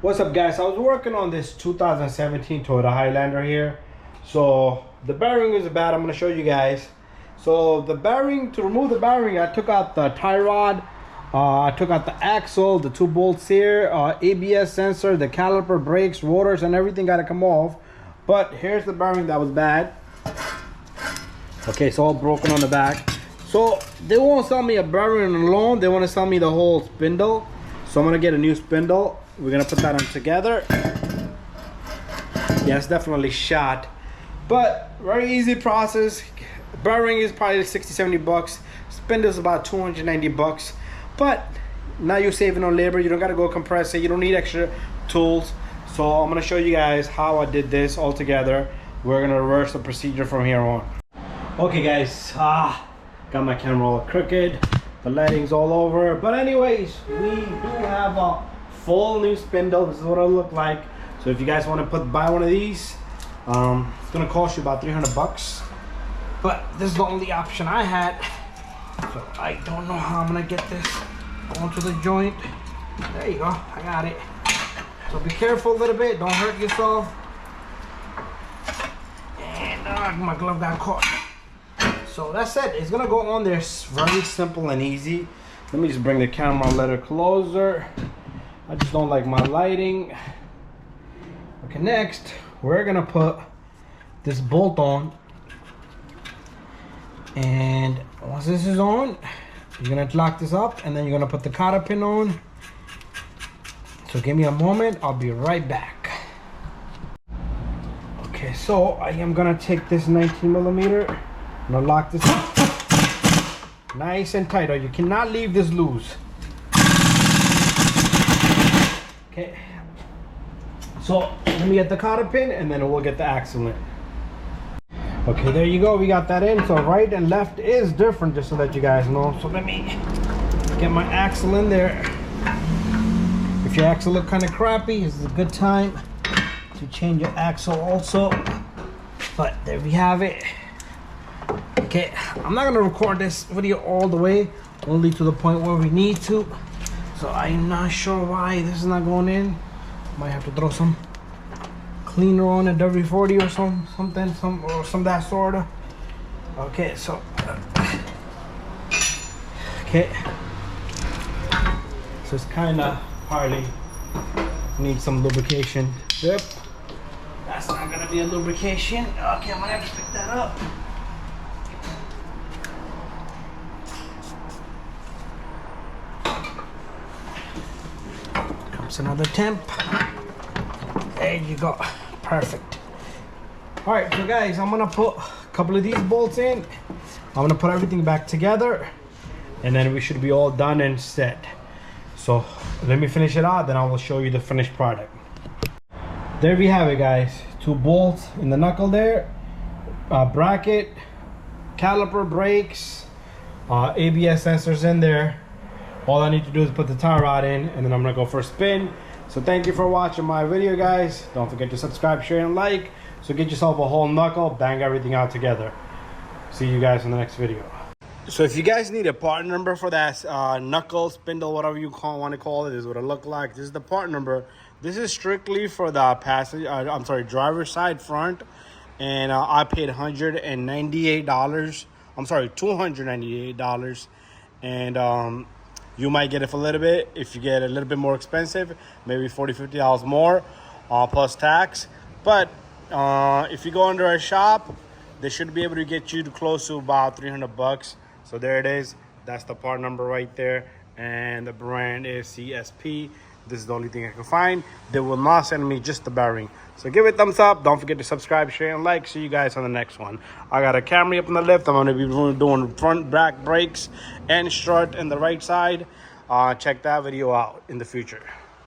What's up, guys? I was working on this 2017 Toyota Highlander here. So the bearing is bad. I'm going to show you guys. So the bearing, to remove the bearing, I took out the tie rod, I took out the axle, the two bolts here, ABS sensor, the caliper, brakes, rotors, and everything got to come off. But here's the bearing that was bad. Okay, it's all broken on the back. So they won't sell me a bearing alone. They want to sell me the whole spindle. So I'm going to get a new spindle. We're going to put that on together. Yeah, it's definitely shot. But very easy process. Bearing is probably 60-70 bucks. Spindle is about 290 bucks. But now you're saving on labor. You don't got to go compress it. You don't need extra tools. So I'm going to show you guys how I did this all together. We're going to reverse the procedure from here on. Okay, guys. Got my camera all crooked. The lighting's all over. But anyways, we do have a full new spindle. This is what it'll look like. So if you guys want to buy one of these, it's gonna cost you about 300 bucks. But this is the only option I had. So I don't know how I'm gonna get this onto the joint. There you go, I got it. So be careful a little bit, don't hurt yourself. And my glove got caught. So that's it, it's gonna go on there. It's very simple and easy. Let me just bring the camera a little closer. I just don't like my lighting. Okay, next we're gonna put this bolt on, and once this is on, you're gonna lock this up, and then you're gonna put the cotter pin on. So give me a moment, I'll be right back. Okay, so I am gonna take this 19mm. I'm gonna lock this up nice and tight, or you cannot leave this loose. Okay, so let me get the cotter pin and then we'll get the axle in. Okay, there you go, we got that in. So right and left is different, just so that you guys know. So let me get my axle in there. If your axle look kind of crappy, this is a good time to change your axle also. But there we have it. Okay, I'm not gonna record this video all the way, only to the point where we need to. So I'm not sure why this is not going in. Might have to throw some cleaner on it, W40 or something, some that sort of. Okay, so okay, so it's kind of hardly need some lubrication. Yep, that's not gonna be a lubrication. Okay, I'm gonna have to pick that up. Another temp. There you go, perfect. All right, so guys, I'm gonna put a couple of these bolts in. I'm gonna put everything back together, and then we should be all done and set. So let me finish it out, then I will show you the finished product. There we have it, guys. Two bolts in the knuckle there, bracket, caliper, brakes, ABS sensors in there. All I need to do is put the tie rod in, and then I'm gonna go for a spin. So thank you for watching my video, guys. Don't forget to subscribe, share, and like. So get yourself a whole knuckle, bang everything out together. See you guys in the next video. So if you guys need a part number for that knuckle, spindle, whatever you want to call it, this is what it look like. This is the part number. This is strictly for the passenger, driver's side front, and I paid $198. I'm sorry, $298, and you might get it for a little bit. If you get a little bit more expensive, maybe $40-50 more, plus tax. But if you go under a shop, they should be able to get you to close to about 300 bucks. So there it is. That's the part number right there, and the brand is CSP. This is the only thing I can find. They will not send me just the bearing. So give it a thumbs up. Don't forget to subscribe, share, and like. See you guys on the next one. I got a Camry up on the left. I'm going to be doing front, back brakes, and strut in the right side. Check that video out in the future.